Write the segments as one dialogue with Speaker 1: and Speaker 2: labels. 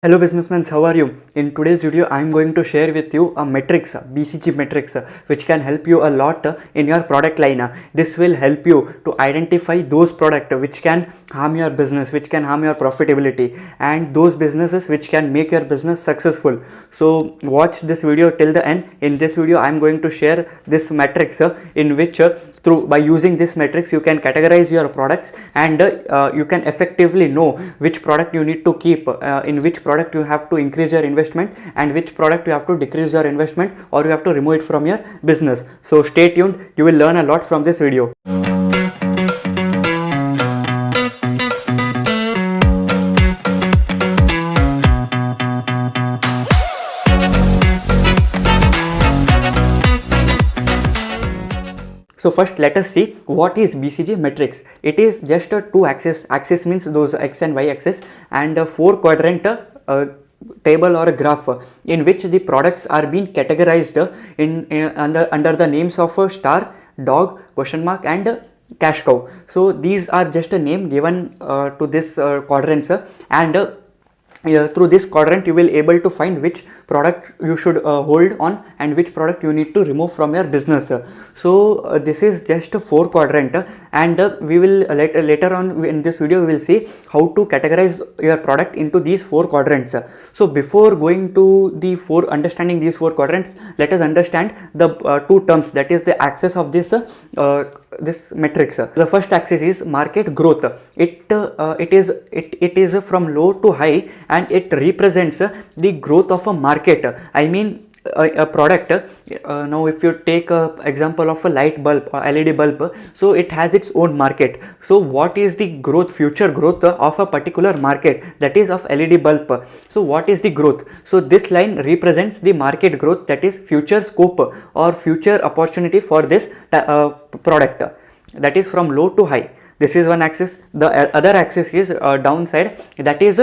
Speaker 1: Hello businessmen, how are you? In today's video, I am going to share with you a metrics, BCG metrics, which can help you a lot in your product line. This will help you to identify those products which can harm your business, which can harm your profitability, and those businesses which can make your business successful. So watch this video till the end. In this video, I am going to share this metrics in which by using this metrics you can categorize your products and you can effectively know which product you need to keep, in which product you have to increase your investment and which product you have to decrease your investment or you have to remove it from your business. So stay tuned, you will learn a lot from this video. So first let us see what is BCG metrics. It is just a two axis. Axis means those x and y axis, and a four quadrant table or a graph in which the products are being categorized under the names of star, dog, question mark, and cash cow. So these are just a name given to this quadrants, and through this quadrant you will able to find which product you should hold on and which product you need to remove from your business. So this is just a four quadrant, and we will later on in this video we will see how to categorize your product into these four quadrants. So before going to the understanding these four quadrants, let us understand the two terms, that is the axis of this this metrics. The first axis is market growth. It is from low to high, and it represents the growth of a market. I mean a product. Now if you take a example of a light bulb or LED bulb, so it has its own market. So what is the growth, future growth of a particular market, that is of LED bulb? So what is the growth? So this line represents the market growth, that is future scope or future opportunity for this product, that is from low to high. This is one axis. The other axis is downside, that is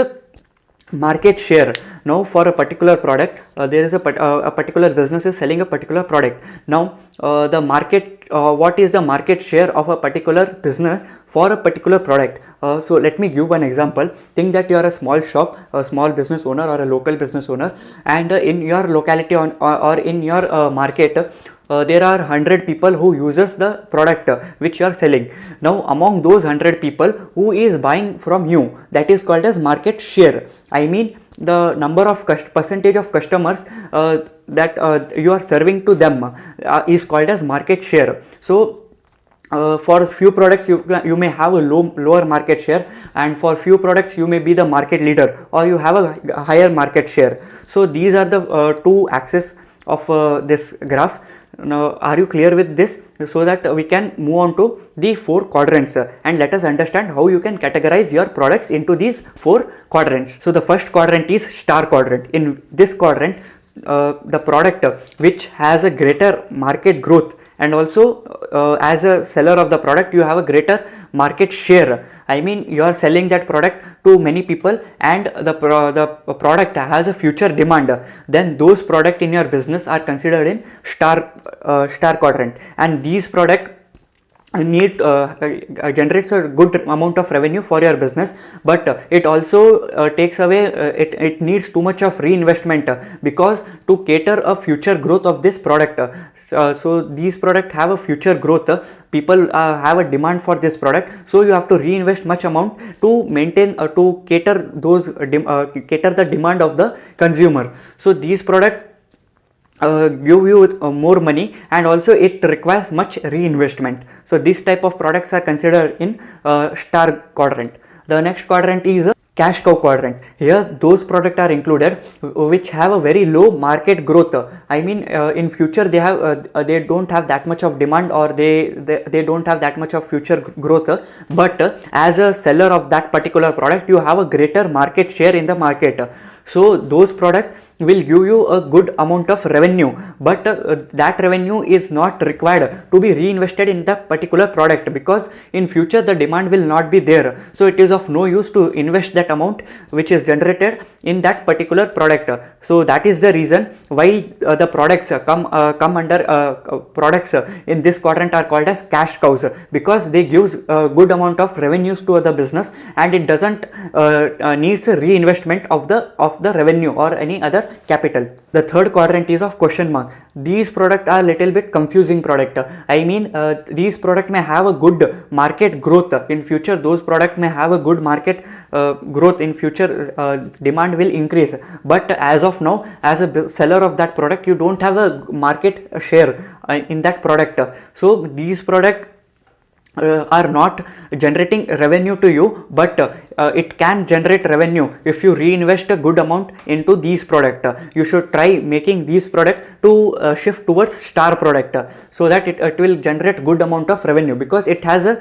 Speaker 1: market share. Now for a particular product, there is a particular business is selling a particular product. Now the market, what is the market share of a particular business for a particular product? So let me give one example. Think that you are a small shop, a small business owner or a local business owner, and in your locality or in your market, there are 100 people who uses the product which you are selling. Now among those 100 people, who is buying from you, that is called as market share. I mean the number of percentage of customers that you are serving to them is called as market share. So for few products you may have a lower market share, and for few products you may be the market leader or you have a higher market share. So these are the two axes of this graph. Now are you clear with this? So that we can move on to the four quadrants, and let us understand how you can categorize your products into these four quadrants. So the first quadrant is star quadrant. In this quadrant, the product which has a greater market growth, and also as a seller of the product you have a greater market share. I mean you are selling that product to many people, and the product has a future demand, then those products in your business are considered in star quadrant, and these product need generates a good amount of revenue for your business, but it also takes away, it needs too much of reinvestment, because to cater a future growth of this product, so these products have a future growth, people have a demand for this product, so you have to reinvest much amount to maintain to cater those cater the demand of the consumer. So these products give you more money, and also it requires much reinvestment. So this type of products are considered in star quadrant. The next quadrant is cash cow quadrant. Here those products are included which have a very low market growth. I mean in future they don't have that much of demand, or they don't have that much of future growth, but as a seller of that particular product you have a greater market share in the market. So those products will give you a good amount of revenue, but that revenue is not required to be reinvested in that particular product, because in future the demand will not be there. So it is of no use to invest that that amount which is generated in that particular product. So that is the reason why the products come under products in this quadrant are called as cash cows, because they gives a good amount of revenues to the business, and it doesn't needs a reinvestment of the revenue or any other capital. The third quadrant is of question mark. These products are little bit confusing product. I mean, these product may have a good market growth in future. Those product may have a good market growth in future. Demand will increase, but as of now, as a seller of that product, you don't have a market share in that product. So these product are not generating revenue to you, but it can generate revenue if you reinvest a good amount into these product. You should try making these product to shift towards star product, so that it will generate good amount of revenue, because it has a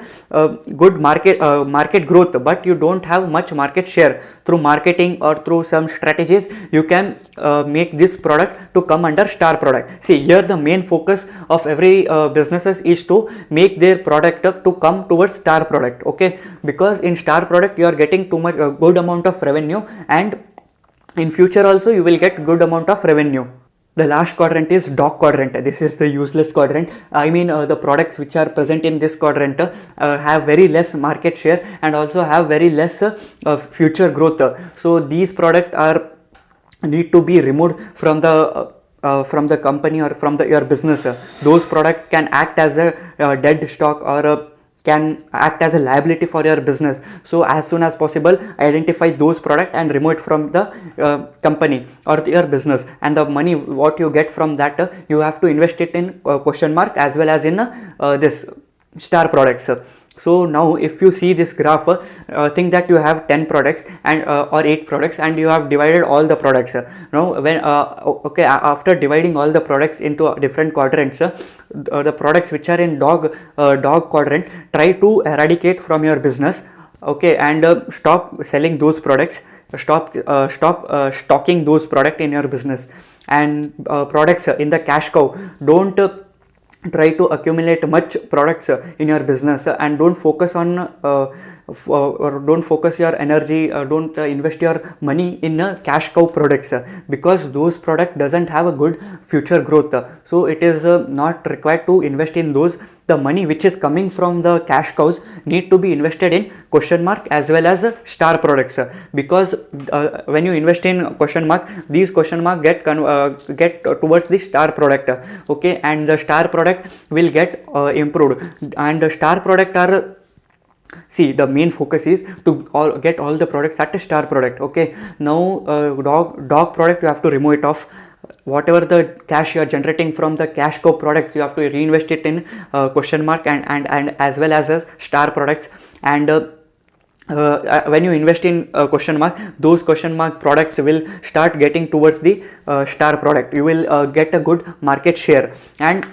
Speaker 1: good market growth, but you don't have much market share. Through marketing or through some strategies, you can make this product to come under star product. See, here the main focus of every businesses is to make their product to come towards star product. Okay, because in star product you are getting too much good amount of revenue, and in future also you will get good amount of revenue. The last quadrant is dog quadrant. This is the useless quadrant. I mean, the products which are present in this quadrant have very less market share and also have very less future growth. So these products are need to be removed from the company or from your business. Those products can act as a dead stock, or can act as a liability for your business. So as soon as possible, identify those products and remove it from the company or your business, and the money what you get from that, you have to invest it in question mark as well as in this star products. So now if you see this graph, think that you have 10 products and or 8 products, and you have divided all the products. Now when okay, after dividing all the products into different quadrants, the products which are in dog quadrant, try to eradicate from your business. Okay, and stop selling those products, stop stocking those products in your business. And products in the cash cow, don't try to accumulate much products in your business, and don't focus on or don't focus your energy, don't invest your money in cash cow products, because those product doesn't have a good future growth. So it is not required to invest in those. The money which is coming from the cash cows need to be invested in question mark as well as star products, because when you invest in question mark, these question mark get towards the star product. Okay, and the star product will get improved, and the star product are, see, the main focus is to get all the products at a star product. Okay, now dog product, you have to remove it off. Whatever the cash you are generating from the cash cow products, you have to reinvest it in question mark and as well as star products. And when you invest in question mark, those question mark products will start getting towards the star product. You will get a good market share. And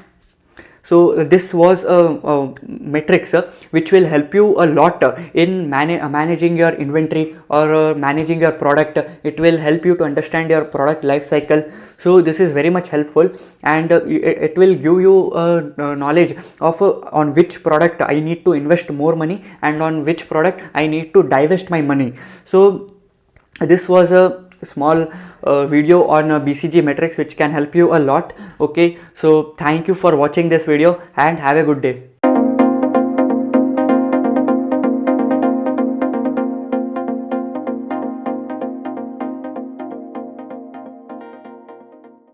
Speaker 1: so this was a matrix which will help you a lot in managing your inventory or managing your product. It will help you to understand your product life cycle. So this is very much helpful, and it will give you knowledge of on which product I need to invest more money, and on which product I need to divest my money. So this was a small video on BCG matrix which can help you a lot. Okay, so thank you for watching this video and have a good day.